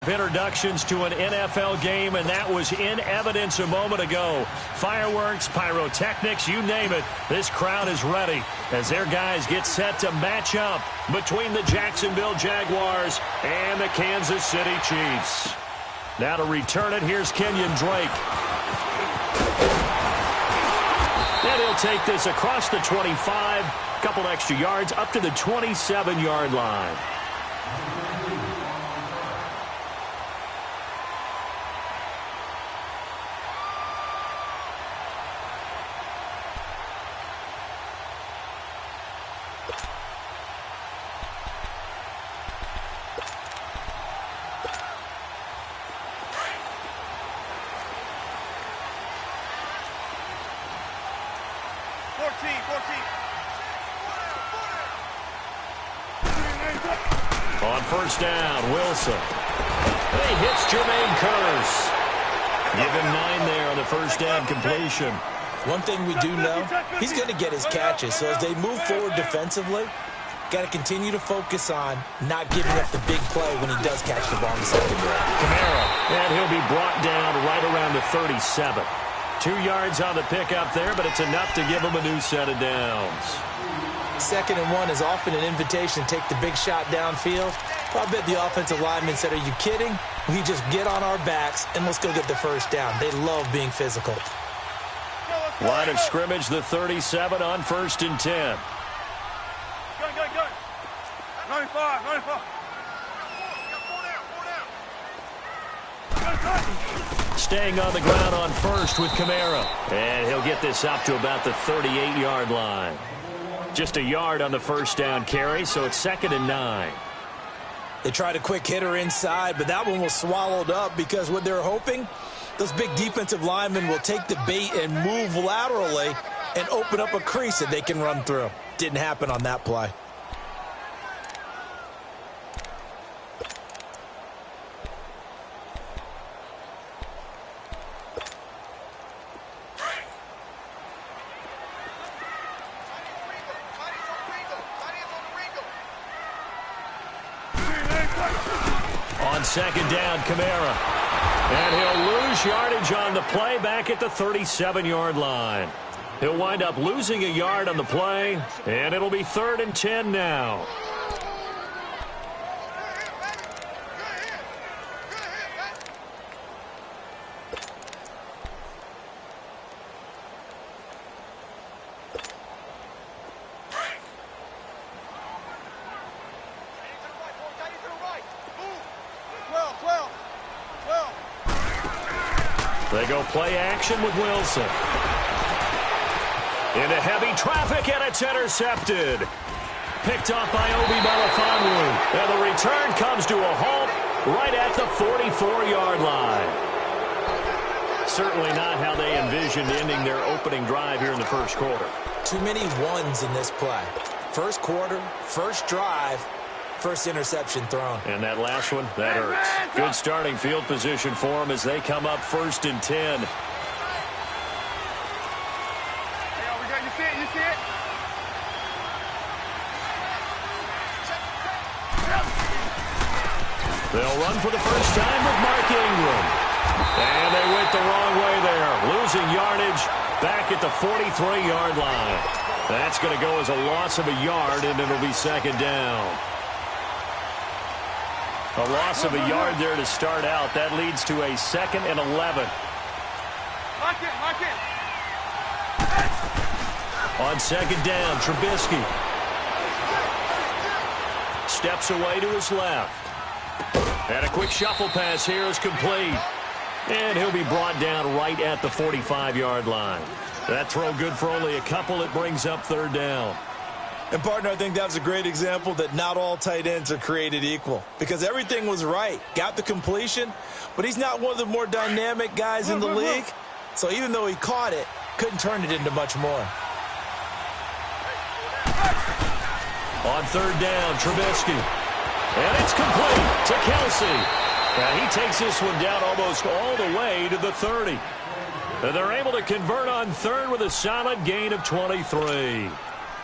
introductions to an NFL game, and that was in evidence a moment ago. Fireworks, pyrotechnics, you name it. This crowd is ready as their guys get set to match up between the Jacksonville Jaguars and the Kansas City Chiefs. Now to return it, here's Kenyon Drake. And he'll take this across the 25, a couple extra yards, up to the 27-yard line. On first down, Wilson. He hits Jermaine Kearse. Give him 9 there on the first down completion. One thing we do know, he's going to get his catches. So as they move forward defensively, got to continue to focus on not giving up the big play when he does catch the ball in the secondary. Kamara, and he'll be brought down right around the 37. 2 yards on the pickup there, but it's enough to give him a new set of downs. 2nd and 1 is often an invitation to take the big shot downfield. I bet the offensive lineman said, are you kidding? We just get on our backs and let's go get the first down. They love being physical. Line of scrimmage, the 37 on 1st and 10. Go. 95. Staying on the ground on first with Kamara. And he'll get this up to about the 38-yard line. Just a yard on the first down carry, so it's 2nd and 9. They tried a quick hitter inside, but that one was swallowed up because what they're hoping, those big defensive linemen will take the bait and move laterally and open up a crease that they can run through. Didn't happen on that play. On 2nd down, Kamara. And he'll lose yardage on the play back at the 37-yard line. He'll wind up losing a yard on the play, and it'll be 3rd and 10 now. They go play action with Wilson. Into heavy traffic, and it's intercepted. Picked up by Obi Melifonwu. And the return comes to a halt right at the 44-yard line. Certainly not how they envisioned ending their opening drive here in the first quarter. Too many ones in this play. First quarter, first drive, first interception thrown. And that last one, that hurts. Good starting field position for them as they come up 1st and 10. You see it? They'll run for the first time with Mark Ingram. And they went the wrong way there. Losing yardage back at the 43-yard line. That's going to go as a loss of a yard, and it'll be 2nd down. A loss of a yard there to start out. That leads to a 2nd and 11. Lock it. On 2nd down, Trubisky. Steps away to his left. And a quick shuffle pass here is complete. And he'll be brought down right at the 45-yard line. That throw good for only a couple. It brings up 3rd down. And, partner, I think that was a great example that not all tight ends are created equal. Because everything was right. Got the completion, but he's not one of the more dynamic guys in the league. So even though he caught it, couldn't turn it into much more. On 3rd down, Trubisky. And it's complete to Kelsey. And he takes this one down almost all the way to the 30. And they're able to convert on 3rd with a solid gain of 23.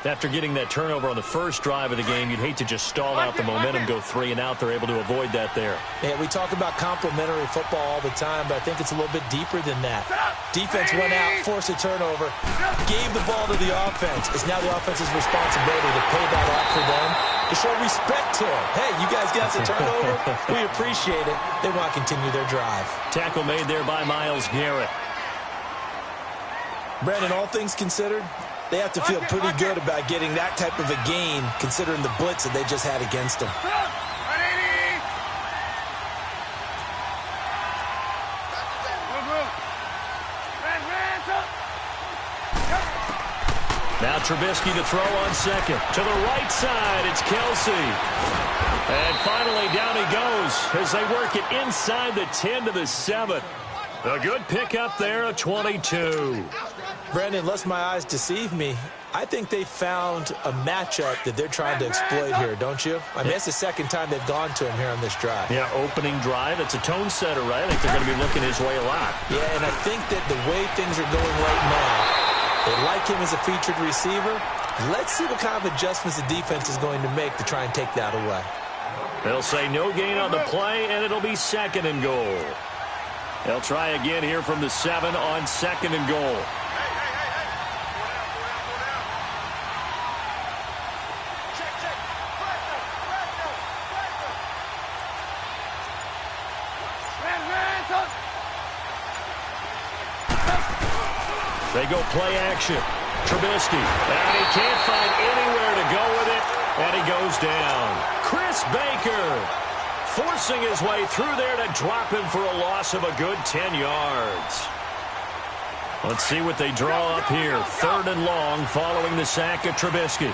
After getting that turnover on the first drive of the game, you'd hate to just stall out the momentum, go 3 and out. They're able to avoid that there. Yeah, we talk about complementary football all the time, but I think it's a little bit deeper than that. Defense went out, forced a turnover, gave the ball to the offense. It's now the offense's responsibility to pay that off for them, to show respect to them. Hey, you guys got the turnover. We appreciate it. They want to continue their drive. Tackle made there by Myles Garrett. Brandon, all things considered, they have to feel pretty good about getting that type of a gain, considering the blitz that they just had against them. Now Trubisky to throw on second. To the right side, it's Kelsey. And finally, down he goes as they work it inside the 10 to the 7. A good pickup there, a 22. Brandon, unless my eyes deceive me, I think they found a matchup that they're trying to exploit here, don't you? I mean, it's the second time they've gone to him here on this drive. Yeah, opening drive. It's a tone setter, right? I think they're going to be looking his way a lot. Yeah, and I think that the way things are going right now, they like him as a featured receiver. Let's see what kind of adjustments the defense is going to make to try and take that away. They'll say no gain on the play, and it'll be second and goal. They'll try again here from the 7 on second and goal. They go play action. Trubisky. And he can't find anywhere to go with it. And he goes down. Chris Baker forcing his way through there to drop him for a loss of a good 10 yards. Let's see what they draw up here. 3rd and long following the sack of Trubisky.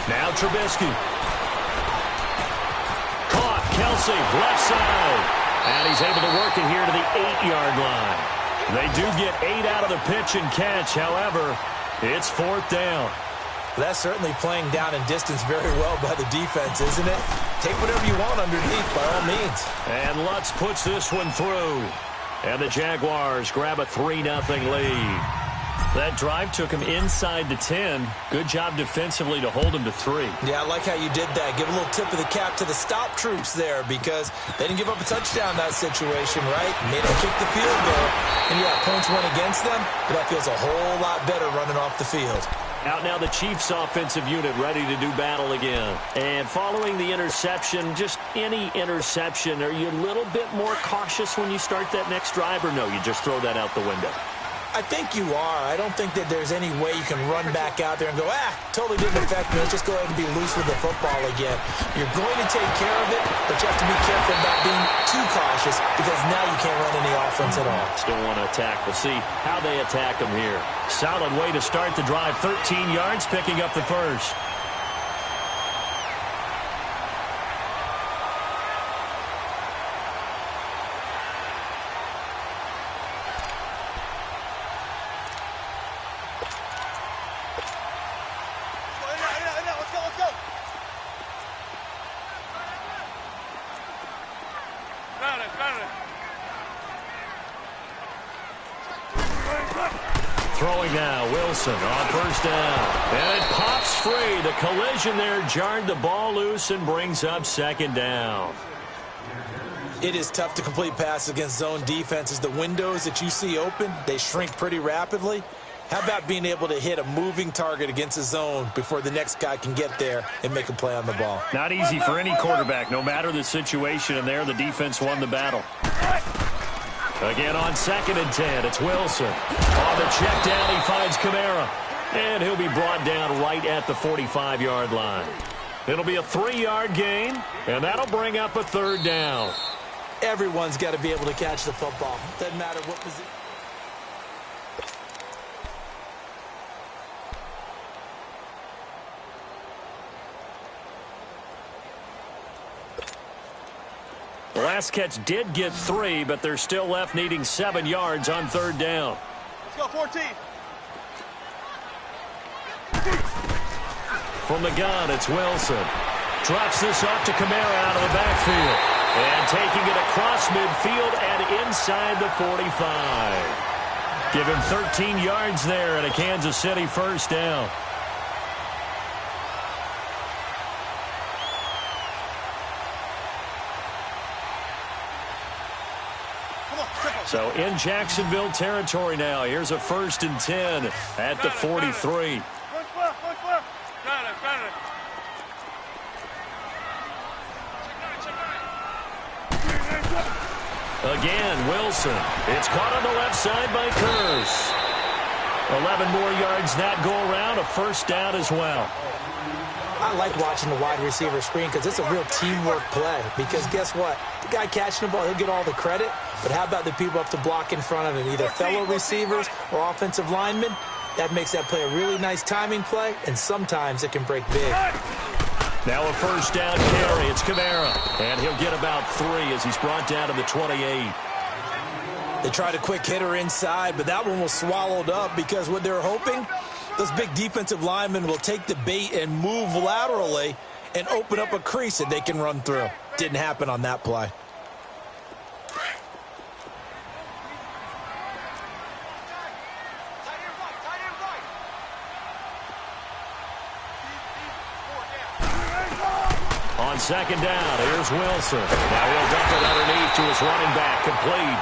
Now Trubisky. Caught. Kelsey, left side. And he's able to work it here to the 8-yard line. They do get 8 out of the pitch and catch. However, it's 4th down. That's certainly playing down in distance very well by the defense, isn't it? Take whatever you want underneath, by all means. And Lutz puts this one through. And the Jaguars grab a 3-0 lead. That drive took him inside the 10. Good job defensively to hold him to 3. Yeah, I like how you did that. Give a little tip of the cap to the stop troops there because they didn't give up a touchdown in that situation, right? Made them kick the field goal. And yeah, points went against them, but that feels a whole lot better running off the field. Out now the Chiefs offensive unit ready to do battle again. And following the interception, just any interception, are you a little bit more cautious when you start that next drive or no? You just throw that out the window? I think you are. I don't think that there's any way you can run back out there and go, totally didn't affect me. Let's just go ahead and be loose with the football again. You're going to take care of it, but you have to be careful about being too cautious because now you can't run any offense at all. Still want to attack. We'll see how they attack them here. Solid way to start the drive. 13 yards, picking up the first. Throwing now, Wilson on 1st down. And it pops free. The collision there jarred the ball loose and brings up 2nd down. It is tough to complete passes against zone defenses. The windows that you see open, they shrink pretty rapidly. How about being able to hit a moving target against a zone before the next guy can get there and make a play on the ball? Not easy for any quarterback, no matter the situation. And there, the defense won the battle. Again on 2nd and 10, it's Wilson. On the check down, he finds Kamara. And he'll be brought down right at the 45-yard line. It'll be a 3-yard gain, and that'll bring up a 3rd down. Everyone's got to be able to catch the football. Doesn't matter what position. The last catch did get 3, but they're still left needing 7 yards on 3rd down. Let's go, 14. From the gun, it's Wilson. Drops this off to Kamara out of the backfield. And taking it across midfield and inside the 45. Give him 13 yards there and a Kansas City first down. So in Jacksonville territory now. Here's a 1st and 10 at the 43. Again, Wilson. It's caught on the left side by Kurz. 11 more yards that go around, a first down as well. I like watching the wide receiver screen because it's a real teamwork play. Because guess what? The guy catching the ball, he'll get all the credit. But how about the people up to block in front of him, either fellow receivers or offensive linemen? That makes that play a really nice timing play, and sometimes it can break big. Now a first down carry. It's Kamara. And he'll get about 3 as he's brought down to the 28. They tried a quick hitter inside, but that one was swallowed up because what they're hoping, those big defensive linemen will take the bait and move laterally and open up a crease that they can run through. Didn't happen on that play. On second down, here's Wilson. Now he'll dump it underneath to his running back, complete.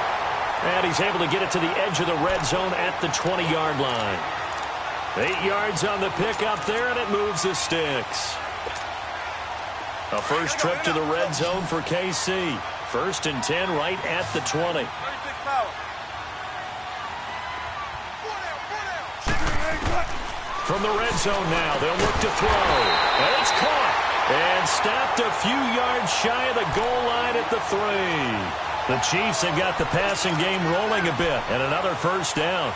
And he's able to get it to the edge of the red zone at the 20-yard line. 8 yards on the pickup there, and it moves the sticks. A first trip to the red zone for KC. 1st and 10 right at the 20. From the red zone now, they'll look to throw. And it's caught. And stopped a few yards shy of the goal line at the 3. The Chiefs have got the passing game rolling a bit, and another first down.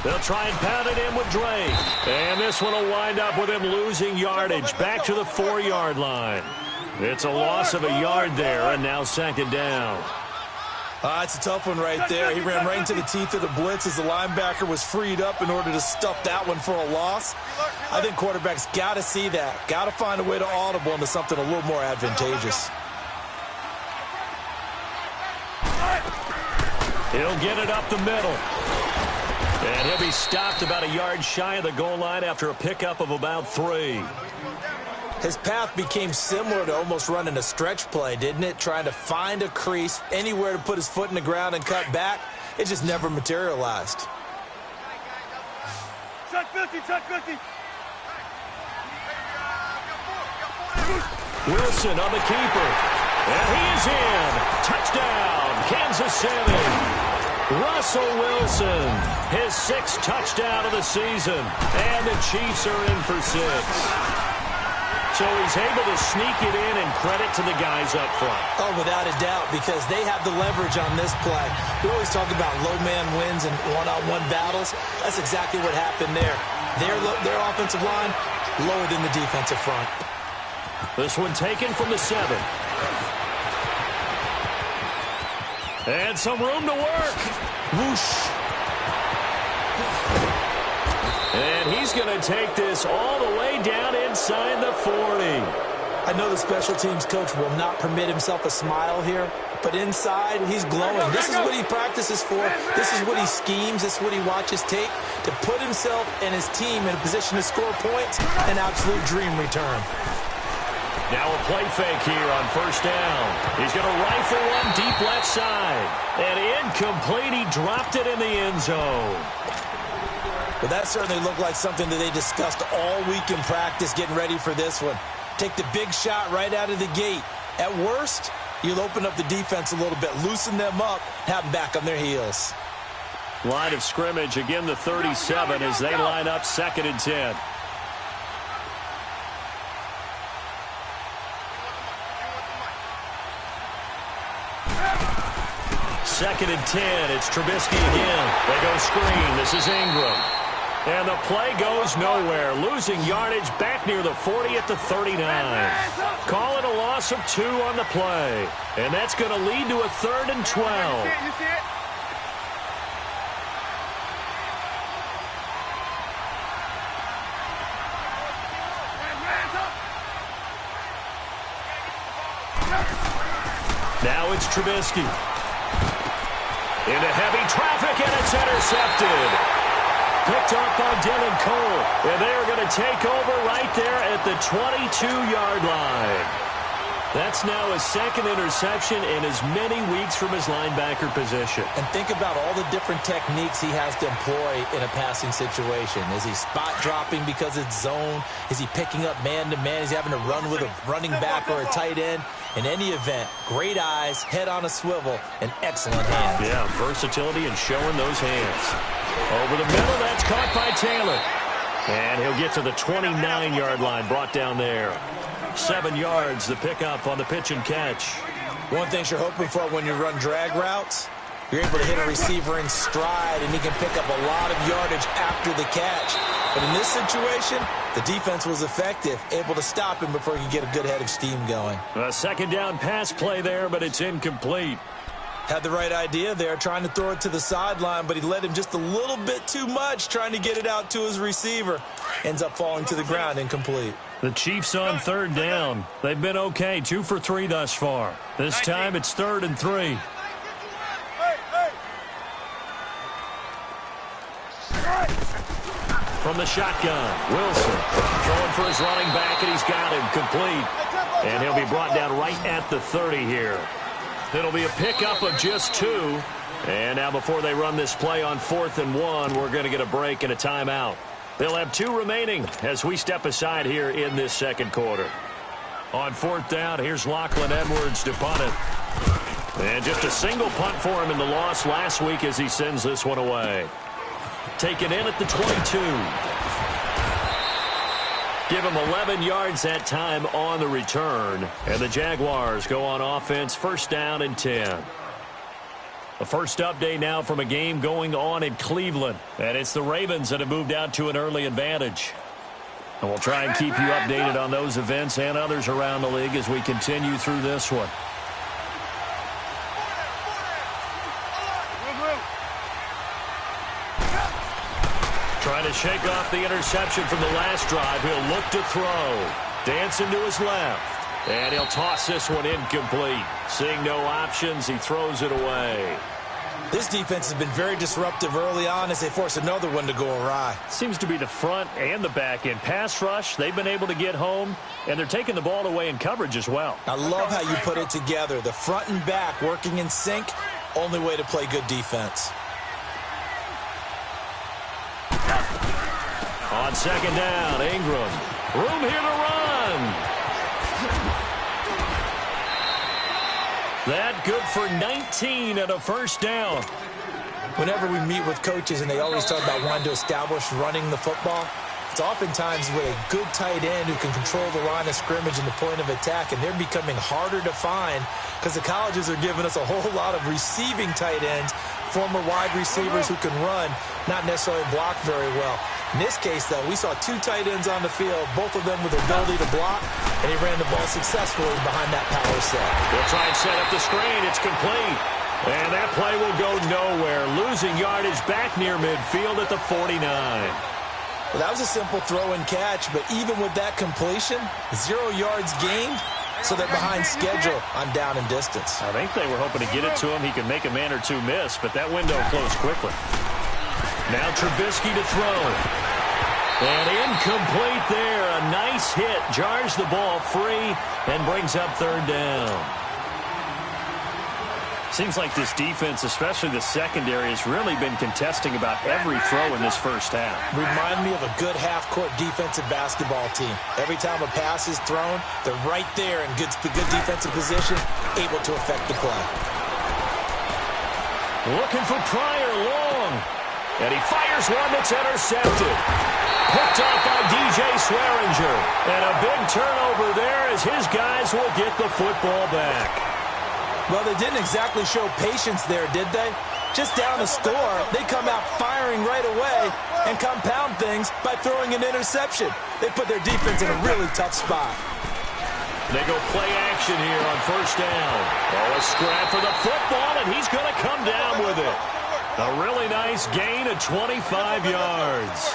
They'll try and pound it in with Drake. And this one will wind up with him losing yardage back to the 4-yard line. It's a loss of a yard there, and now second down. It's a tough one right there. He ran right into the teeth of the blitz as the linebacker was freed up in order to stuff that one for a loss. I think quarterbacks got to see that. Got to find a way to audible into something a little more advantageous. He'll get it up the middle. And he'll be stopped about a yard shy of the goal line after a pickup of about 3. His path became similar to almost running a stretch play, didn't it? Trying to find a crease, anywhere to put his foot in the ground and cut back. It just never materialized. Check 50, check 50. Wilson on the keeper. And he is in. Touchdown, Kansas City. Russell Wilson, his 6th touchdown of the season, and the Chiefs are in for 6. So he's able to sneak it in, and credit to the guys up front. Oh, without a doubt, because they have the leverage on this play. We always talk about low man wins and one-on-one battles. That's exactly what happened there. Their offensive line lower than the defensive front. This one taken from the 7. And some room to work. Whoosh. And he's going to take this all the way down inside the 40. I know the special teams coach will not permit himself a smile here, but inside, he's glowing. This is what he practices for. This is what he schemes. This is what he watches tape to put himself and his team in a position to score points. An absolute dream return. Now a play fake here on first down. He's going to rifle one deep left side. And incomplete. He dropped it in the end zone. Well, that certainly looked like something that they discussed all week in practice getting ready for this one. Take the big shot right out of the gate. At worst, you'll open up the defense a little bit, loosen them up, have them back on their heels. Line of scrimmage, again the 37 as they line up 2nd and 10. 2nd and 10. It's Trubisky again. They go screen. This is Ingram. And the play goes nowhere. Losing yardage back near the 40 at the 39. Call it a loss of 2 on the play. And that's going to lead to a 3rd and 12. You see it? Now it's Trubisky. Into heavy traffic, and it's intercepted. Picked up by Dylan Cole. And they're going to take over right there at the 22-yard line. That's now his 2nd interception in as many weeks from his linebacker position. And think about all the different techniques he has to employ in a passing situation. Is he spot dropping because it's zone? Is he picking up man-to-man? Is he having to run with a running back or a tight end? In any event, great eyes, head on a swivel, and excellent hands. Yeah, versatility and showing those hands. Over the middle, that's caught by Taylor. And he'll get to the 29-yard line, brought down there. 7 yards, the pickup on the pitch and catch. One thing you're hoping for when you run drag routes, you're able to hit a receiver in stride, and he can pick up a lot of yardage after the catch. But in this situation, the defense was effective, able to stop him before he could get a good head of steam going. A 2nd down pass play there, but it's incomplete. Had the right idea there, trying to throw it to the sideline, but he led him just a little bit too much, trying to get it out to his receiver. Ends up falling to the ground, incomplete. The Chiefs on 3rd down. They've been okay, 2 for 3 thus far. This time it's 3rd and 3. From the shotgun, Wilson throwing for his running back, and he's got him complete. And he'll be brought down right at the 30 here. It'll be a pickup of just 2. And now before they run this play on 4th and 1, we're going to get a break and a timeout. They'll have 2 remaining as we step aside here in this 2nd quarter. On 4th down, here's Lachlan Edwards to punt it. And just a single punt for him in the loss last week as he sends this one away. Taken in at the 22. Give him 11 yards that time on the return. And the Jaguars go on offense, 1st down and 10. The first update now from a game going on in Cleveland. And it's the Ravens that have moved out to an early advantage. And we'll try and keep you updated on those events and others around the league as we continue through this one. Trying to shake off the interception from the last drive. He'll look to throw. Dancing to his left. And he'll toss this one incomplete. Seeing no options, he throws it away. This defense has been very disruptive early on as they force another one to go awry. Seems to be the front and the back end. Pass rush, they've been able to get home, and they're taking the ball away in coverage as well. I love how you put it together. The front and back working in sync, only way to play good defense. On 2nd down, Ingram. Room here to run. That good for 19 and a 1st down. Whenever we meet with coaches and they always talk about wanting to establish running the football, it's oftentimes with a good tight end who can control the line of scrimmage and the point of attack, and they're becoming harder to find because the colleges are giving us a whole lot of receiving tight ends, former wide receivers who can run, not necessarily block very well. In this case, though, we saw 2 tight ends on the field, both of them with the ability to block, and he ran the ball successfully behind that power set. They'll try and set up the screen. It's complete. And that play will go nowhere. Losing yardage back near midfield at the 49. Well, that was a simple throw and catch, but even with that completion, 0 yards gained, so they're behind schedule on down and distance. I think they were hoping to get it to him. He could make a man or 2 miss, but that window closed quickly. Now Trubisky to throw. And incomplete there. A nice hit. Jars the ball free and brings up 3rd down. Seems like this defense, especially the secondary, has really been contesting about every throw in this first half. Remind me of a good half-court defensive basketball team. Every time a pass is thrown, they're right there in good defensive position, able to affect the play. Looking for Pryor long. And he fires one that's intercepted. Picked up by DJ Swearinger. And a big turnover there as his guys will get the football back. Well, they didn't exactly show patience there, did they? Just down a score, they come out firing right away and compound things by throwing an interception. They put their defense in a really tough spot. They go play action here on first down. Oh, a scrap for the football, and he's going to come down with it. A really nice gain of 25 yards.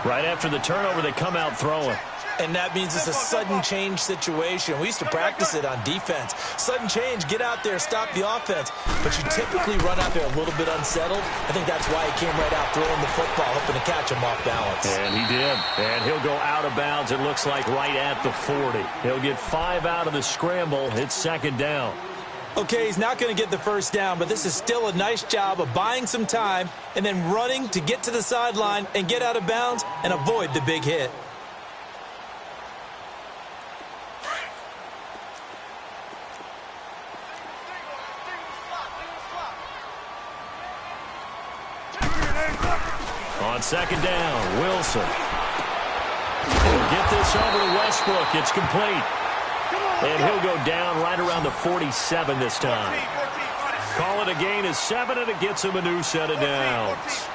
Right after the turnover, they come out throwing. And that means it's a sudden change situation. We used to practice it on defense. Sudden change, get out there, stop the offense. But you typically run out there a little bit unsettled. I think that's why he came right out throwing the football, hoping to catch him off balance. And he did. And he'll go out of bounds, it looks like, right at the 40. He'll get 5 out of the scramble. It's second down. Okay, he's not going to get the first down, but this is still a nice job of buying some time and then running to get to the sideline and get out of bounds and avoid the big hit. On second down, Wilson. He'll get this over to Westbrook. It's complete. And he'll go down right around the 47 this time. Call it a gain of 7, and it gets him a new set of downs.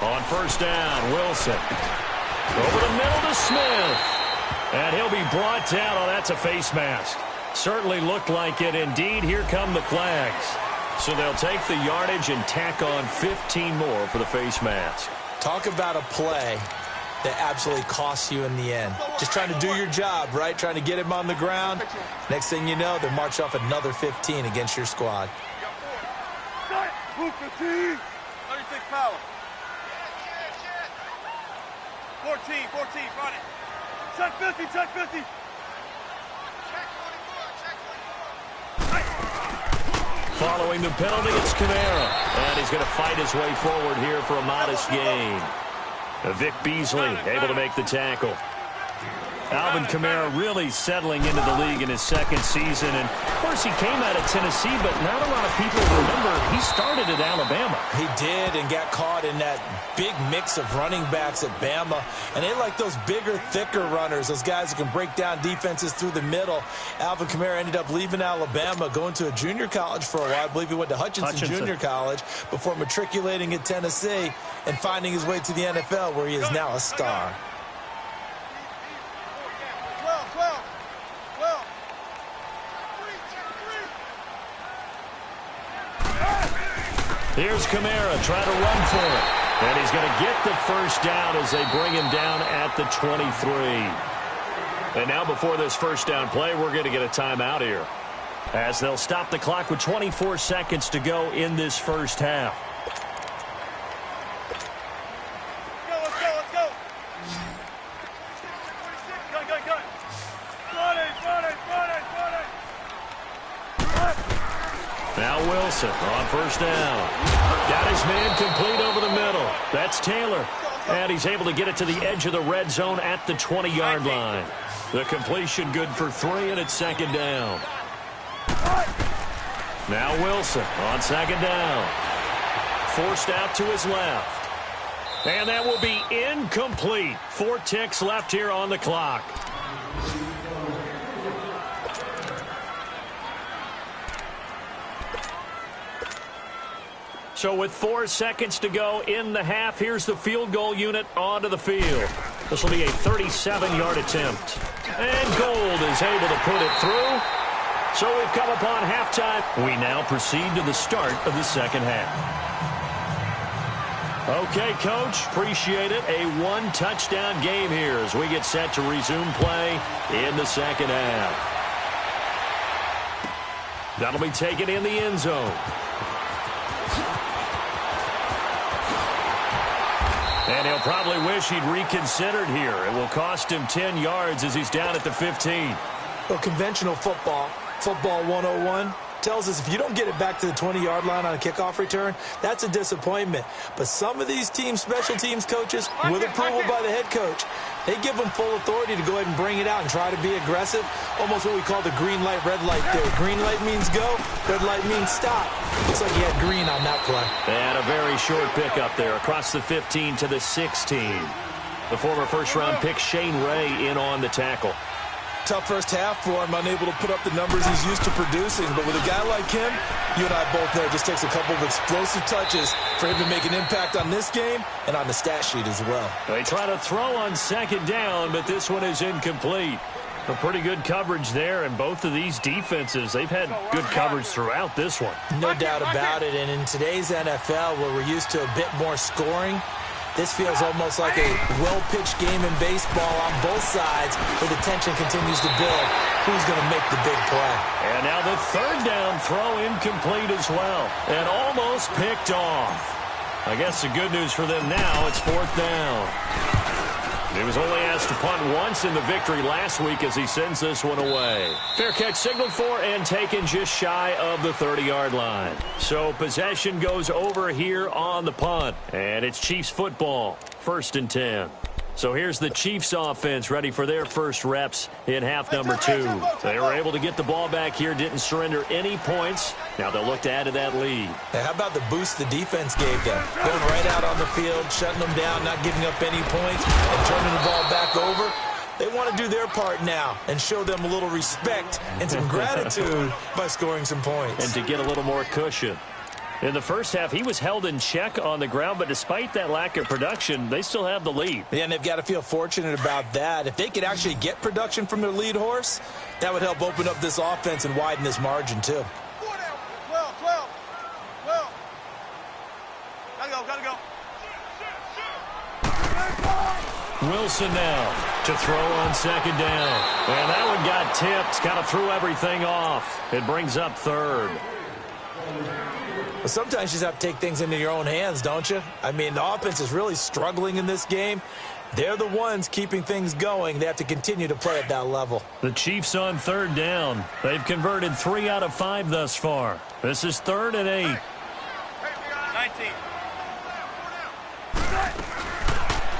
On first down, Wilson. Over the middle to Smith. And he'll be brought down. Oh, that's a face mask. Certainly looked like it. Indeed, here come the flags. So they'll take the yardage and tack on 15 more for the face mask. Talk about a play that absolutely costs you in the end. Just trying to do your job, right? Trying to get him on the ground. Next thing you know, they march off another 15 against your squad. 36 power. 14, run it. Check 50, check 50. Following the penalty, it's Kamara. And he's going to fight his way forward here for a modest gain. Vic Beasley able to make the tackle. Alvin Kamara really settling into the league in his second season. And, of course, he came out of Tennessee, but not a lot of people remember he started at Alabama. He did and got caught in that big mix of running backs at Bama. And they like those bigger, thicker runners, those guys who can break down defenses through the middle. Alvin Kamara ended up leaving Alabama, going to a junior college for a while. I believe he went to Hutchinson Junior College before matriculating at Tennessee and finding his way to the NFL, where he is now a star. Here's Kamara trying to run for it. And he's going to get the first down as they bring him down at the 23. And now before this first down play, we're going to get a timeout here, as they'll stop the clock with 24 seconds to go in this first half. Let's go. Go. Run it. Now Wilson on first down. Got his man complete over the middle. That's Taylor. And he's able to get it to the edge of the red zone at the 20-yard line. The completion good for 3, and it's second down. Now Wilson on second down. Forced out to his left. And that will be incomplete. 4 ticks left here on the clock. So with 4 seconds to go in the half, here's the field goal unit onto the field. This will be a 37-yard attempt. And Gold is able to put it through. So we've come upon halftime. We now proceed to the start of the second half. Okay, Coach, appreciate it. A 1-touchdown game here as we get set to resume play in the second half. That'll be taken in the end zone. And he'll probably wish he'd reconsidered here. It will cost him 10 yards as he's down at the 15. Well, conventional football 101, tells us if you don't get it back to the 20-yard line on a kickoff return, that's a disappointment. But some of these teams, special teams coaches, with approval by the head coach, they give them full authority to go ahead and bring it out and try to be aggressive. Almost what we call the green light, red light theory. Green light means go, red light means stop. Looks like he had green on that play. And a very short pickup there across the 15 to the 16. The former first-round pick Shane Ray in on the tackle. tough first half for him, unable to put up the numbers he's used to producing. But with a guy like him, you and I both know it just takes a couple of explosive touches for him to make an impact on this game and on the stat sheet as well. They try to throw on second down, but this one is incomplete. A pretty good coverage there, and both of these defenses, they've had good coverage throughout this one. No doubt about it, and in today's NFL, where we're used to a bit more scoring, this feels almost like a well-pitched game in baseball on both sides, where the tension continues to build. Who's going to make the big play? And now the third down throw incomplete as well, and almost picked off. I guess the good news for them now, it's fourth down. He was only asked to punt once in the victory last week as he sends this one away. Fair catch signaled for and taken just shy of the 30-yard line. So possession goes over here on the punt. And it's Chiefs football, 1st and 10. So here's the Chiefs offense ready for their first reps in half number 2. They were able to get the ball back here, didn't surrender any points. Now they'll look to add to that lead. Hey, how about the boost the defense gave them? Going right out on the field, shutting them down, not giving up any points, and turning the ball back over. They want to do their part now and show them a little respect and some gratitude by scoring some points. And to get a little more cushion. In the first half, he was held in check on the ground, but despite that lack of production, they still have the lead. Yeah, and they've got to feel fortunate about that. If they could actually get production from their lead horse, that would help open up this offense and widen this margin, too. 12. Gotta go. Wilson now to throw on second down. And that one got tipped, kind of threw everything off. It brings up third. Well, sometimes you just have to take things into your own hands, don't you? I mean, the offense is really struggling in this game. They're the ones keeping things going. They have to continue to play at that level. The Chiefs on third down. They've converted 3 out of 5 thus far. This is 3rd and 8. 19.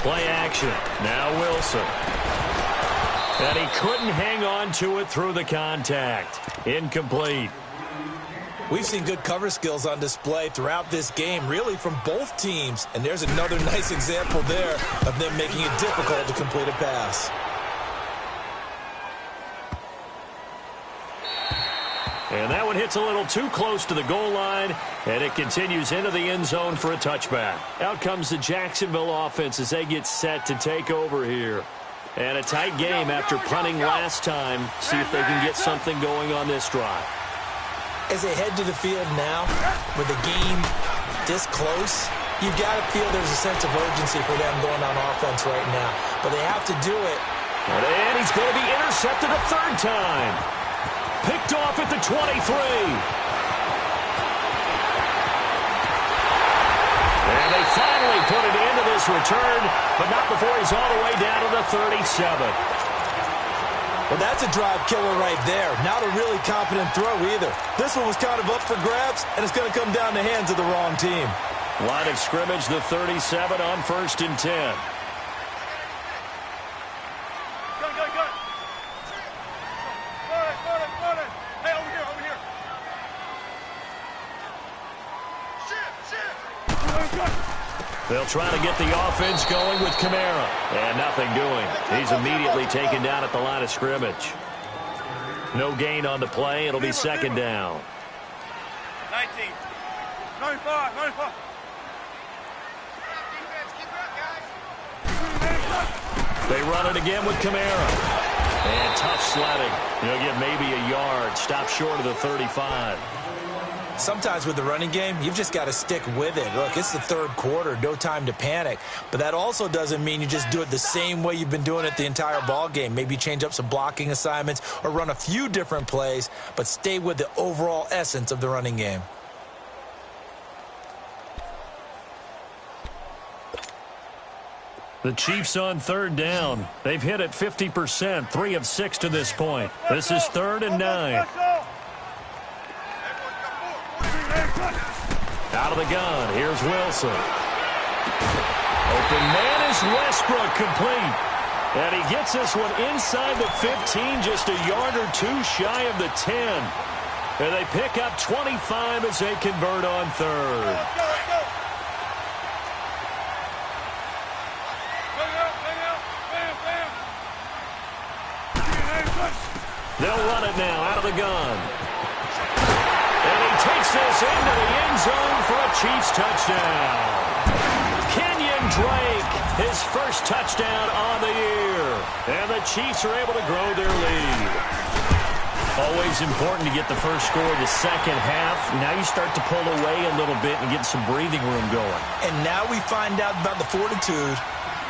Play action. Now Wilson. And he couldn't hang on to it through the contact. Incomplete. We've seen good cover skills on display throughout this game, really from both teams. And there's another nice example there of them making it difficult to complete a pass. And that one hits a little too close to the goal line, and it continues into the end zone for a touchback. Out comes the Jacksonville offense as they get set to take over here. And a tight game after punting last time. See if they can get something going on this drive. As they head to the field now, with the game this close, you've got to feel there's a sense of urgency for them going on offense right now. But they have to do it. And he's going to be intercepted a third time. Picked off at the 23. And they finally put it into this return, but not before he's all the way down to the 37. Well, that's a drive killer right there. Not a really confident throw either. This one was kind of up for grabs, and it's going to come down the hands of the wrong team. Line of scrimmage, the 37 on 1st and 10. Good. Got it. Hey, over here. Shift. They'll try to get the offense going with Kamara. And nothing doing. He's immediately taken down at the line of scrimmage. No gain on the play. It'll be second down. 19. 95. They run it again with Kamara. And tough sledding. He'll get maybe a yard. Stop short of the 35. Sometimes with the running game, you've just got to stick with it. Look, it's the third quarter, no time to panic. But that also doesn't mean you just do it the same way you've been doing it the entire ball game. Maybe change up some blocking assignments or run a few different plays, but stay with the overall essence of the running game. The Chiefs on third down. They've hit it 50%, 3 of 6 to this point. This is 3rd and 9. Out of the gun, here's Wilson. Open man is Westbrook, complete. And he gets this one inside the 15, just a yard or two shy of the 10. And they pick up 25 as they convert on third. They'll run it now out of the gun. And he takes this into the end zone for a Chiefs touchdown. Kenyon Drake, his first touchdown on the year. And the Chiefs are able to grow their lead. Always important to get the first score of the second half. Now you start to pull away a little bit and get some breathing room going. And now we find out about the fortitude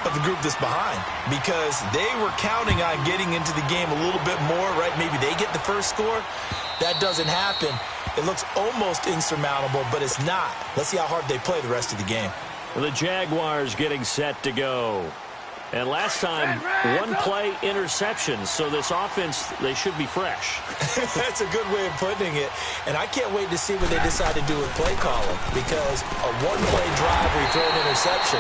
of the group that's behind, because they were counting on getting into the game a little bit more, right? Maybe they get the first score. That doesn't happen. It looks almost insurmountable, but it's not. Let's see how hard they play the rest of the game. The Jaguars getting set to go. And last time, one play interception, so this offense, they should be fresh. That's a good way of putting it. And I can't wait to see what they decide to do with play calling, because a one-play drive where you throw an interception,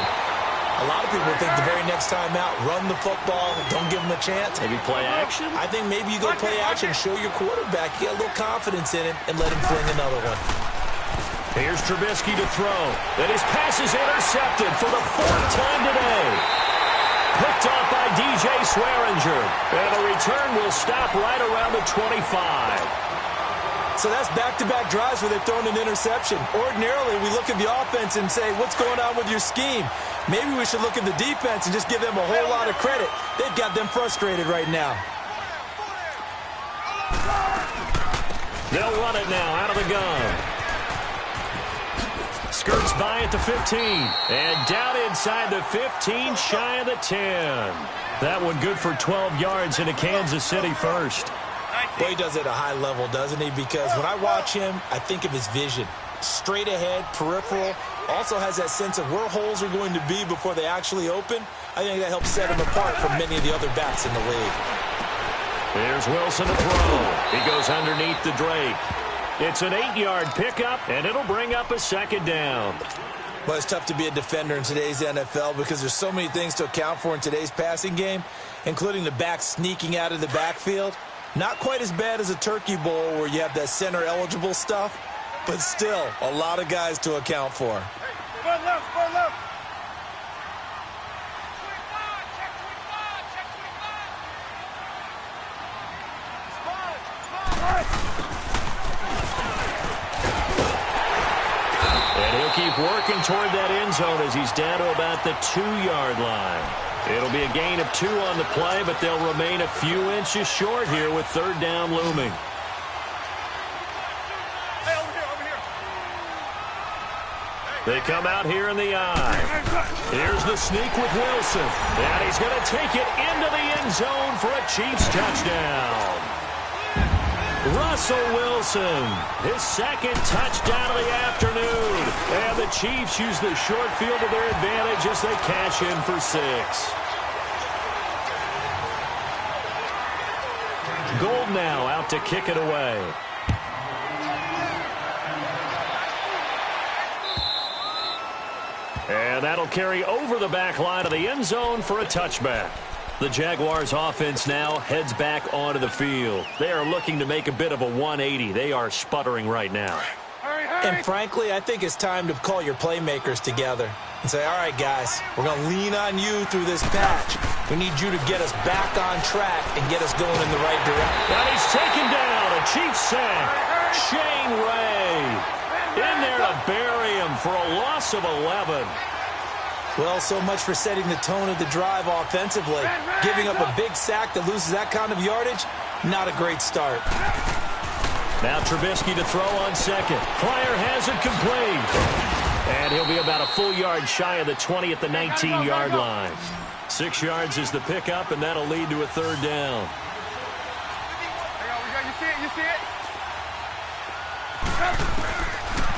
a lot of people think the very next time out, run the football, don't give them a chance. Maybe play action? I think maybe you go play action, show your quarterback, get a little confidence in him, and let him fling another one. Here's Trubisky to throw. And his pass is intercepted for the fourth time today. Picked off by DJ Swearinger. And the return will stop right around the 25. So that's back-to-back drives where they've thrown an interception. Ordinarily, we look at the offense and say, what's going on with your scheme? Maybe we should look at the defense and just give them a whole lot of credit. They've got them frustrated right now. They'll run it now out of the gun. Skirts by at the 15. And down inside the 15, shy of the 10. That one good for 12 yards into Kansas City first. Boy, he does it at a high level, doesn't he? Because when I watch him, I think of his vision. Straight ahead, peripheral. Also has that sense of where holes are going to be before they actually open. I think that helps set him apart from many of the other backs in the league. There's Wilson to throw. He goes underneath the Drake. It's an 8-yard pickup, and it'll bring up a second down. Well, it's tough to be a defender in today's NFL because there's so many things to account for in today's passing game, including the back sneaking out of the backfield. Not quite as bad as a turkey bowl where you have that center-eligible stuff, but still a lot of guys to account for. Far left, far left. And he'll keep working toward that end zone as he's down to about the 2-yard line. It'll be a gain of 2 on the play, but they'll remain a few inches short here with third down looming. Hey, over here. They come out here in the eye. Here's the sneak with Wilson. And he's going to take it into the end zone for a Chiefs touchdown. Russell Wilson, his second touchdown of the afternoon. And the Chiefs use the short field to their advantage as they cash in for 6. Gold now out to kick it away. And that'll carry over the back line of the end zone for a touchback. The Jaguars offense now heads back onto the field. They are looking to make a bit of a 180. They are sputtering right now. And frankly, I think it's time to call your playmakers together and say, all right, guys, we're going to lean on you through this patch. We need you to get us back on track and get us going in the right direction. And he's taken down. A Chiefs sack. Shane Ray in there to bury him for a loss of 11. Well, so much for setting the tone of the drive offensively. Giving up a big sack that loses that kind of yardage, not a great start. Now Trubisky to throw on second. Pryor has it complete. And he'll be about a full yard shy of the 20 at the 19-yard line. 6 yards is the pickup, and that'll lead to a third down. You see it?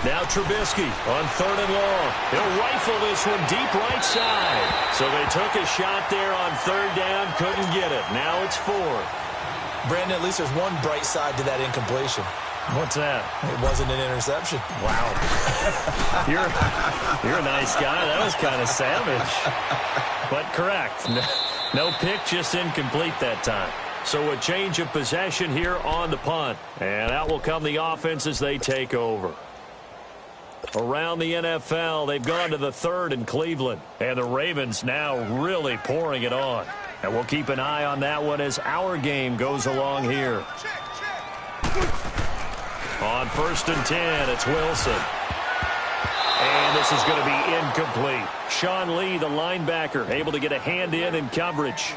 Now Trubisky on third and long. He'll rifle this one deep right side. So they took a shot there on third down, couldn't get it. Now it's 4. Brandon, at least there's one bright side to that incompletion. What's that? It wasn't an interception. Wow. You're a nice guy. That was kind of savage. But correct. No pick, just incomplete that time. So a change of possession here on the punt. And out will come the offense as they take over. Around the NFL, they've gone to the 3rd in Cleveland. And the Ravens now really pouring it on. And we'll keep an eye on that one as our game goes along here. On 1st and 10, it's Wilson. And this is going to be incomplete. Sean Lee, the linebacker, able to get a hand in coverage.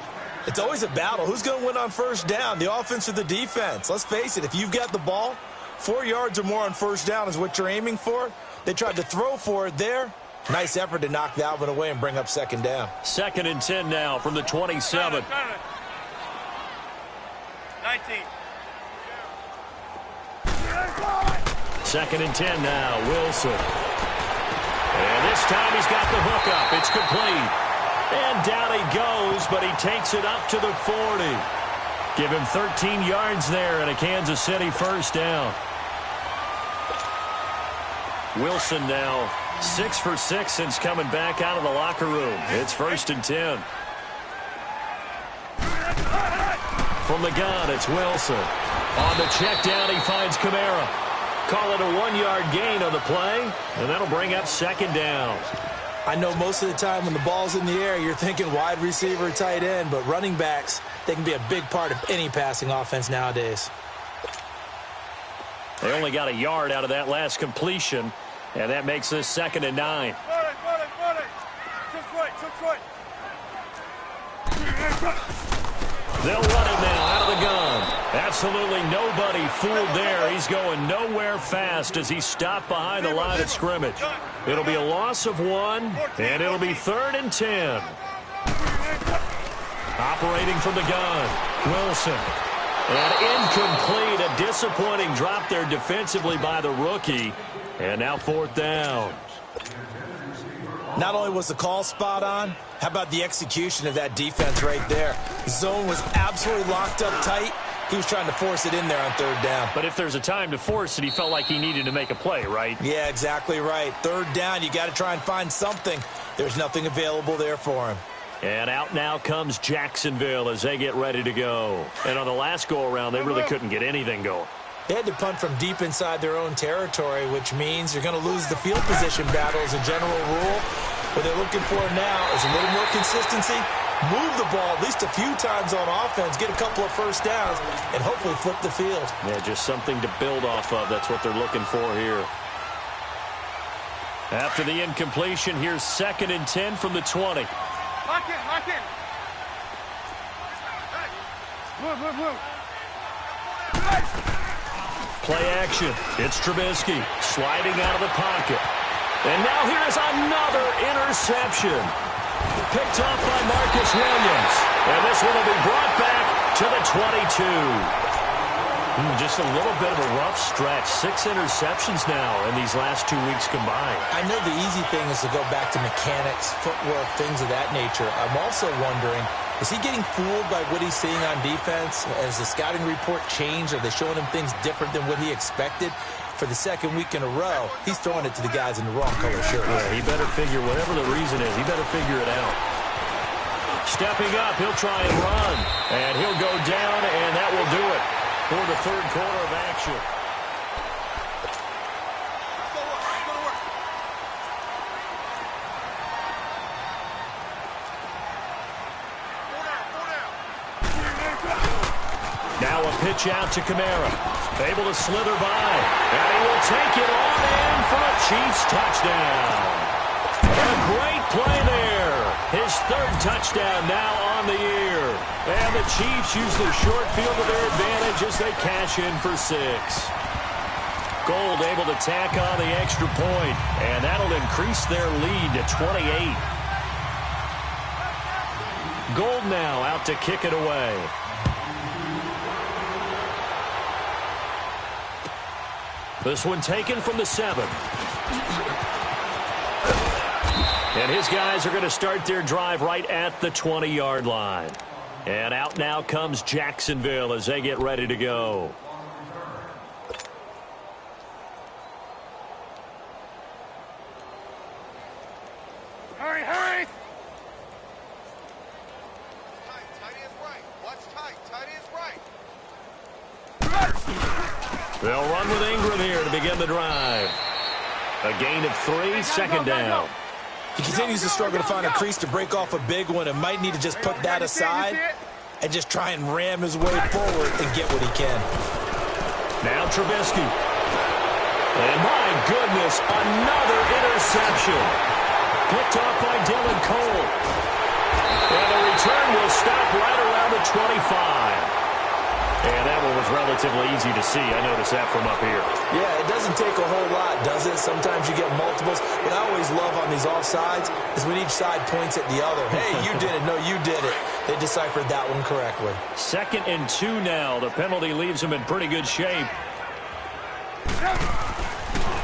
It's always a battle. Who's going to win on 1st down, the offense or the defense? Let's face it, if you've got the ball, 4 yards or more on 1st down is what you're aiming for. They tried to throw for it there. Nice effort to knock that one away and bring up 2nd down. 2nd and 10 now from the 27. 19. 2nd and 10 now, Wilson. And this time he's got the hook up. It's complete. And down he goes, but he takes it up to the 40. Give him 13 yards there and a Kansas City 1st down. Wilson now 6 for 6 since coming back out of the locker room. It's 1st and 10. From the gun, it's Wilson. On the check down, he finds Kamara. Call it a 1-yard gain on the play, and that'll bring up 2nd down. I know most of the time when the ball's in the air, you're thinking wide receiver, tight end, but running backs, they can be a big part of any passing offense nowadays. They only got a yard out of that last completion, and that makes this 2nd and 9. They'll run it now out of the gun. Absolutely nobody fooled there. He's going nowhere fast as he's stopped behind the line of scrimmage. It'll be a loss of 1, and it'll be 3rd and 10. Operating from the gun, Wilson. And incomplete, a disappointing drop there defensively by the rookie. And now 4th down. Not only was the call spot on, how about the execution of that defense right there? The zone was absolutely locked up tight. He was trying to force it in there on 3rd down. But if there's a time to force it, he felt like he needed to make a play, right? Yeah, exactly right. 3rd down, you got to try and find something. There's nothing available there for him. And out now comes Jacksonville as they get ready to go. And on the last go-around, they really couldn't get anything going. They had to punt from deep inside their own territory, which means you're going to lose the field position battle as a general rule. What they're looking for now is a little more consistency, move the ball at least a few times on offense, get a couple of 1st downs, and hopefully flip the field. Yeah, just something to build off of. That's what they're looking for here. After the incompletion, here's 2nd and 10 from the 20. Lock in. Move. Play action. It's Trubisky sliding out of the pocket. And now here's another interception. Picked off by Marcus Williams. And this one will be brought back to the 22. Just a little bit of a rough stretch. 6 interceptions now in these last 2 weeks combined. I know the easy thing is to go back to mechanics, footwork, things of that nature. I'm also wondering, is he getting fooled by what he's seeing on defense? Has the scouting report changed? Are they showing him things different than what he expected? For the 2nd week in a row, he's throwing it to the guys in the wrong color shirt. Yeah, he better figure, whatever the reason is, he better figure it out. Stepping up, he'll try and run. And he'll go down, and that will do it for the 3rd quarter of action. Now a pitch out to Kamara. Able to slither by. And he will take it on in for a Chiefs touchdown. And a great play there. His 3rd touchdown now on the year. And the Chiefs use the short field to their advantage as they cash in for 6. Gold able to tack on the extra point. And that'll increase their lead to 28. Gold now out to kick it away. This one taken from the 7. And his guys are going to start their drive right at the 20-yard line. And out now comes Jacksonville as they get ready to go. Hurry! Tight is right. Watch tight. Tight is right. They'll run with Ingram here to begin the drive. A gain of 3, 2nd down. He continues to struggle to find a crease to break off a big one and might need to just put that aside and just try and ram his way forward and get what he can. Now Trubisky. And my goodness, another interception. Picked off by Dylan Cole. And the return will stop right around the 25. And that one was relatively easy to see. I noticed that from up here. Yeah, it doesn't take a whole lot, does it? Sometimes you get multiples. What I always love on these offsides is when each side points at the other. Hey, you did it. No, you did it. They deciphered that one correctly. 2nd and 2 now. The penalty leaves him in pretty good shape.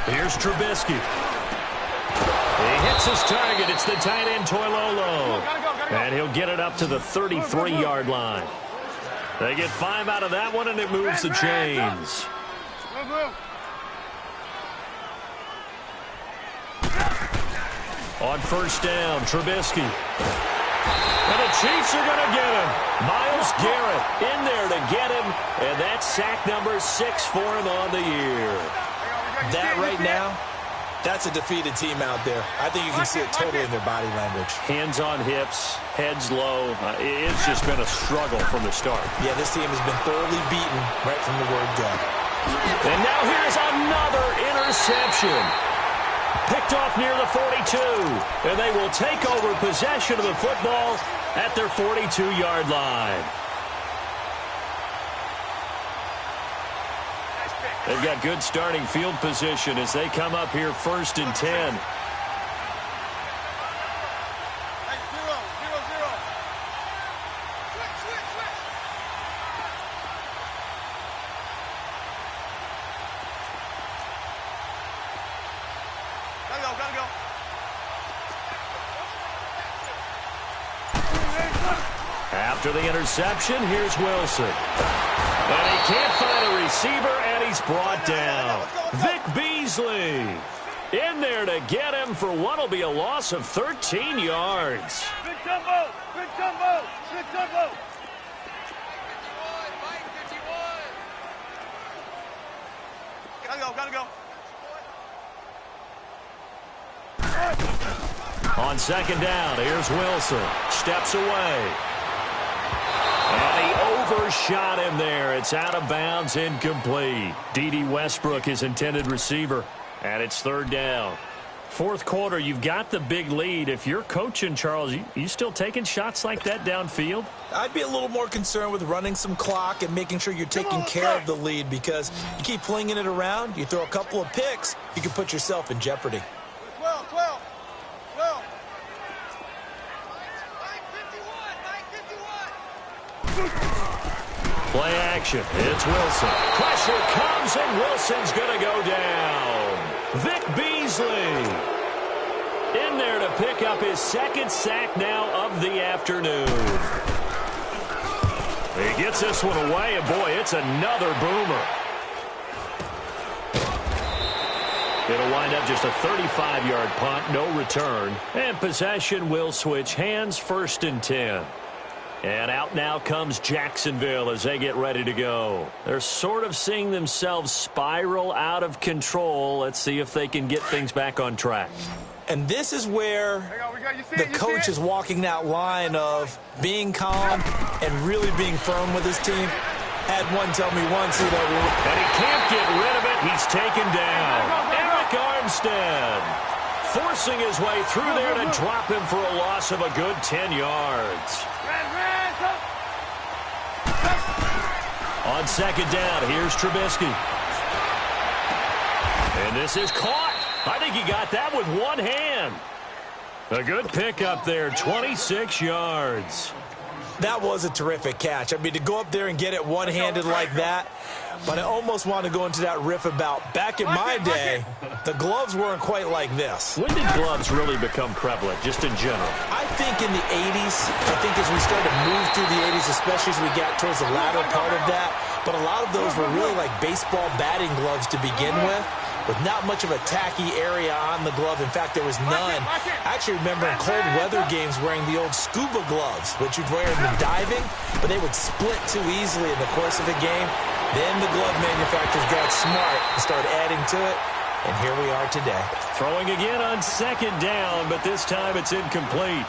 Here's Trubisky. He hits his target. It's the tight end, Toilolo. And he'll get it up to the 33-yard line. They get 5 out of that one, and it moves the chains. On 1st down, Trubisky. And the Chiefs are going to get him. Myles Garrett in there to get him, and that's sack number 6 for him on the year. That right now, that's a defeated team out there. I think you can see it totally in their body language. Hands on hips, heads low. It's just been a struggle from the start. Yeah, this team has been thoroughly beaten right from the word go. And now here's another interception. Picked off near the 42. And they will take over possession of the football at their 42-yard line. They've got good starting field position as they come up here 1st and 10. Hey, 0, 0, 0. Switch, switch, switch. Gotta go, gotta go. After the interception, here's Wilson. And he can't find a receiver, and he's brought down. Vic Beasley in there to get him for what will be a loss of 13 yards. Big jumbo, big jumbo, big jumbo. 51. Gotta go, gotta go. On 2nd down, here's Wilson. Steps away. And he overshot him there. It's out of bounds, incomplete. D.D. Westbrook, his intended receiver. And it's 3rd down. 4th quarter, you've got the big lead. If you're coaching, Charles, you still taking shots like that downfield? I'd be a little more concerned with running some clock and making sure you're taking care of the lead, because you keep flinging it around, you throw a couple of picks, you can put yourself in jeopardy. 12, 12, 12. Play action. It's Wilson. Pressure comes, and Wilson's going to go down. Vic Beasley in there to pick up his 2nd sack now of the afternoon. He gets this one away, and boy, it's another boomer. It'll wind up just a 35-yard punt, no return. And possession will switch hands, 1st and 10. And out now comes Jacksonville as they get ready to go. They're sort of seeing themselves spiral out of control. Let's see if they can get things back on track. And this is where the coach is walking that line of being calm and really being firm with his team. Had one tell me once, you know. And he can't get rid of it. He's taken down. Eric Armstead forcing his way through there to drop him for a loss of a good 10 yards. On 2nd down, here's Trubisky. And this is caught. I think he got that with one hand. A good pickup there, 26 yards. That was a terrific catch. I mean, to go up there and get it one-handed like that, but I almost want to go into that riff about back in my day, the gloves weren't quite like this. When did gloves really become prevalent, just in general? I think in the 80s. I think as we started to move through the 80s, especially as we got towards the latter part of that, but a lot of those were really like baseball batting gloves to begin with not much of a tacky area on the glove. In fact, there was none. I actually remember in cold weather games wearing the old scuba gloves, which you'd wear in the diving, but they would split too easily in the course of the game. Then the glove manufacturers got smart and started adding to it. And here we are today. Throwing again on second down, but this time it's incomplete.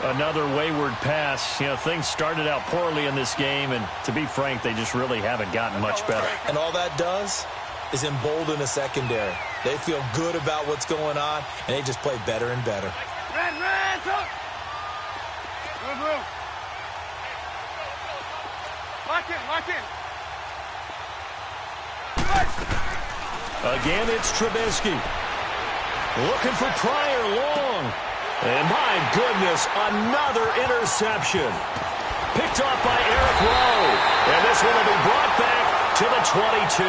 Another wayward pass. You know, things started out poorly in this game, and to be frank, they just really haven't gotten much better. And all that does is embolden a secondary. They feel good about what's going on, and they just play better and better. Run, talk. Move. Lock in. Again, it's Trubisky. Looking for Pryor long. And my goodness, another interception. Picked off by Eric Rowe. And this one will be brought back to the 22.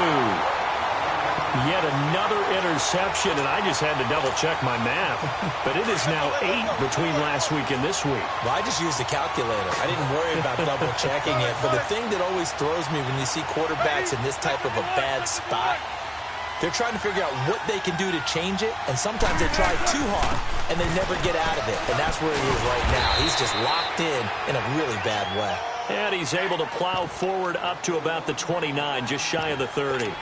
Yet another interception, and I just had to double-check my math. But it is now 8 between last week and this week. Well, I just used a calculator. I didn't worry about double-checking it. But the thing that always throws me when you see quarterbacks in this type of a bad spot, they're trying to figure out what they can do to change it, and sometimes they try too hard, and they never get out of it. And that's where he is right now. He's just locked in a really bad way. And he's able to plow forward up to about the 29, just shy of the 30.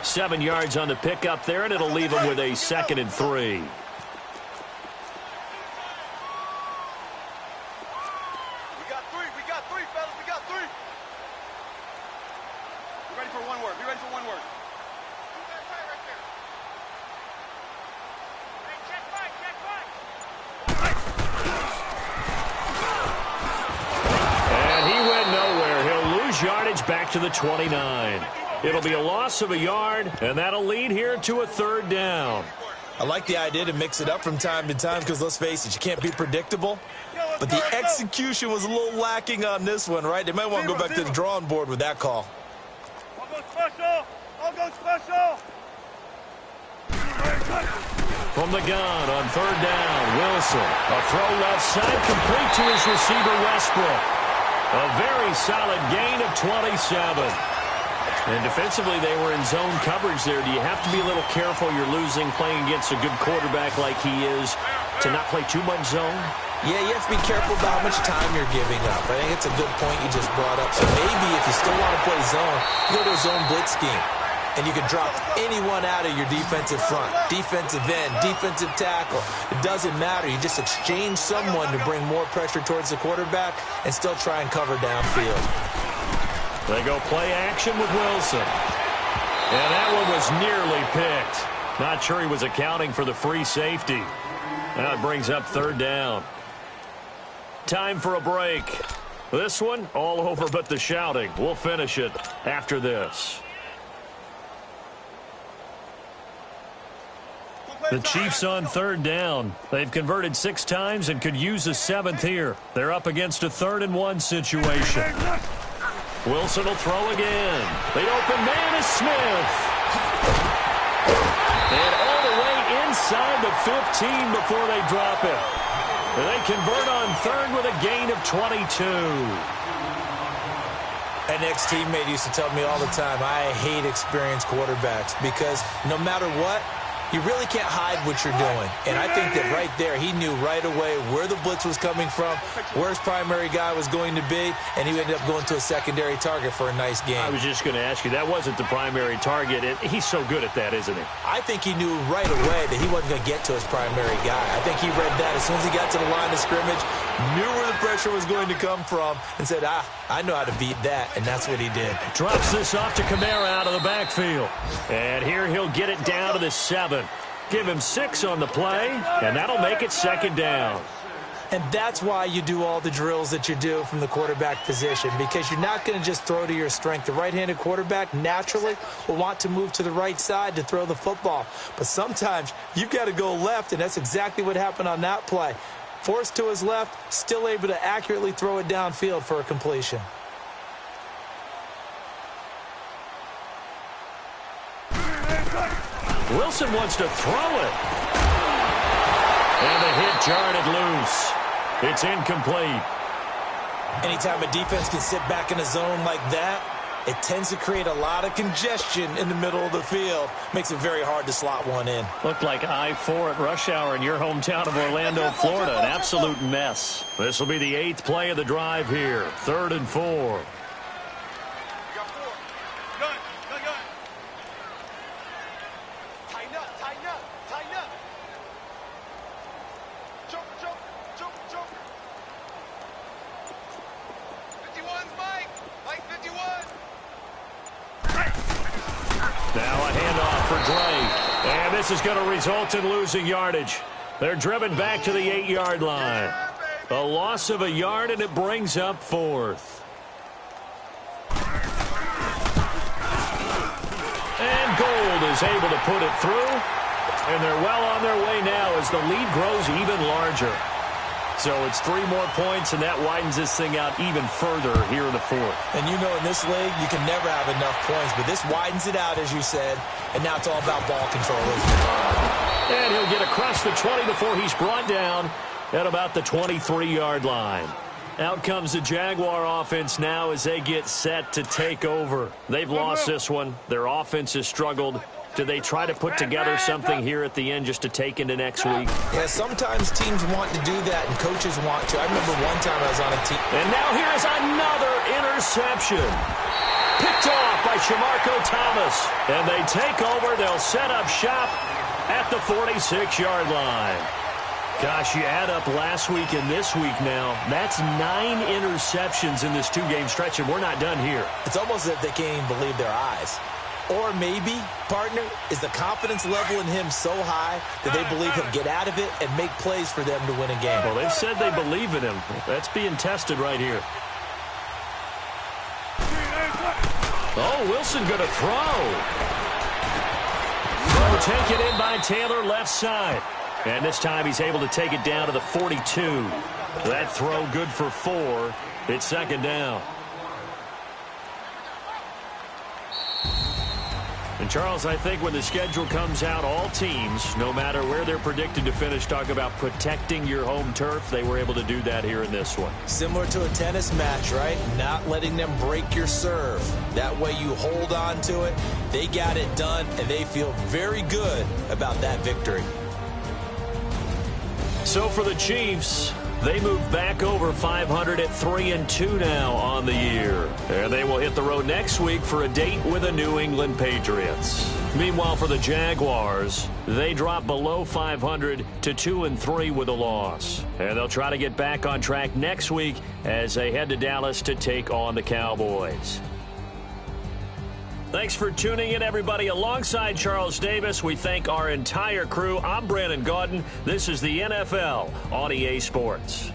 7 yards on the pickup there, and it'll leave him with a 2nd and 3. We got three, fellas. We got three. Be ready for one word. And he went nowhere. He'll lose yardage back to the 29. It'll be a loss of a yard, and that'll lead here to a 3rd down. I like the idea to mix it up from time to time because, let's face it, you can't be predictable. But the execution was a little lacking on this one, right? They might want to go back to the drawing board with that call. I'll go special. From the gun on 3rd down, Wilson. A throw left side complete to his receiver, Westbrook. A very solid gain of 27. And defensively, they were in zone coverage there. Do you have to be a little careful you're losing playing against a good quarterback like he is to not play too much zone? Yeah, you have to be careful about how much time you're giving up. I think it's a good point you just brought up. So maybe if you still want to play zone, you go to a zone blitz scheme. And you can drop anyone out of your defensive front, defensive end, defensive tackle. It doesn't matter. You just exchange someone to bring more pressure towards the quarterback and still try and cover downfield. They go play action with Wilson. And that one was nearly picked. Not sure he was accounting for the free safety. Now it brings up 3rd down. Time for a break. This one, all over but the shouting. We'll finish it after this. The Chiefs on 3rd down. They've converted 6 times and could use a 7th here. They're up against a 3rd and 1 situation. Wilson will throw again. The open man is Smith. And all the way inside the 15 before they drop it. They convert on 3rd with a gain of 22. An ex-teammate used to tell me all the time, I hate experienced quarterbacks because no matter what, you really can't hide what you're doing. And I think that right there, he knew right away where the blitz was coming from, where his primary guy was going to be, and he ended up going to a secondary target for a nice game. I was just going to ask you, that wasn't the primary target. He's so good at that, isn't he? I think he knew right away that he wasn't going to get to his primary guy. I think he read that as soon as he got to the line of scrimmage, knew where the pressure was going to come from, and said, I know how to beat that, and that's what he did. Drops this off to Kamara out of the backfield. And here he'll get it down to the 7. Give him 6 on the play, and that'll make it 2nd down. And that's why you do all the drills that you do from the quarterback position, because you're not going to just throw to your strength. The right-handed quarterback naturally will want to move to the right side to throw the football. But sometimes you've got to go left, and that's exactly what happened on that play. Forced to his left, still able to accurately throw it downfield for a completion. Wilson wants to throw it. And the hit jarred it loose. It's incomplete. Anytime a defense can sit back in a zone like that, it tends to create a lot of congestion in the middle of the field. Makes it very hard to slot one in. Looked like I-4 at rush hour in your hometown of Orlando, Florida. An absolute mess. This will be the 8th play of the drive here. 3rd and 4. Tighten up. for Gray. And this is going to result in losing yardage. They're driven back to the 8-yard line. A loss of a yard, and it brings up 4th. And Gold is able to put it through. And they're well on their way now as the lead grows even larger. So it's 3 more points, and that widens this thing out even further here in the 4th. And you know in this league, you can never have enough points, but this widens it out, as you said, and now it's all about ball control. And he'll get across the 20 before he's brought down at about the 23-yard line. Out comes the Jaguar offense now as they get set to take over. They've lost this one. Their offense has struggled. Do they try to put together something here at the end just to take into next week? Yeah, sometimes teams want to do that and coaches want to. I remember one time I was on a team. And now here's another interception. Picked off by Shamarko Thomas. And they take over. They'll set up shop at the 46-yard line. Gosh, you add up last week and this week now. That's 9 interceptions in this 2-game stretch, and we're not done here. It's almost as if they can't even believe their eyes. Or maybe, partner, is the confidence level in him so high that they believe he'll get out of it and make plays for them to win a game. Well, they've said they believe in him. That's being tested right here. Oh, Wilson going to throw. Throw taken in by Taylor left side. And this time he's able to take it down to the 42. That throw good for 4. It's 2nd down. And, Charles, I think when the schedule comes out, all teams, no matter where they're predicted to finish, talk about protecting your home turf. They were able to do that here in this one. Similar to a tennis match, right? Not letting them break your serve. That way you hold on to it. They got it done, and they feel very good about that victory. So for the Chiefs, they move back over 500 at 3-2 now on the year. And they will hit the road next week for a date with the New England Patriots. Meanwhile, for the Jaguars, they drop below 500 to 2-3 with a loss. And they'll try to get back on track next week as they head to Dallas to take on the Cowboys. Thanks for tuning in, everybody. Alongside Charles Davis, we thank our entire crew. I'm Brandon Gaudin. This is the NFL on EA Sports.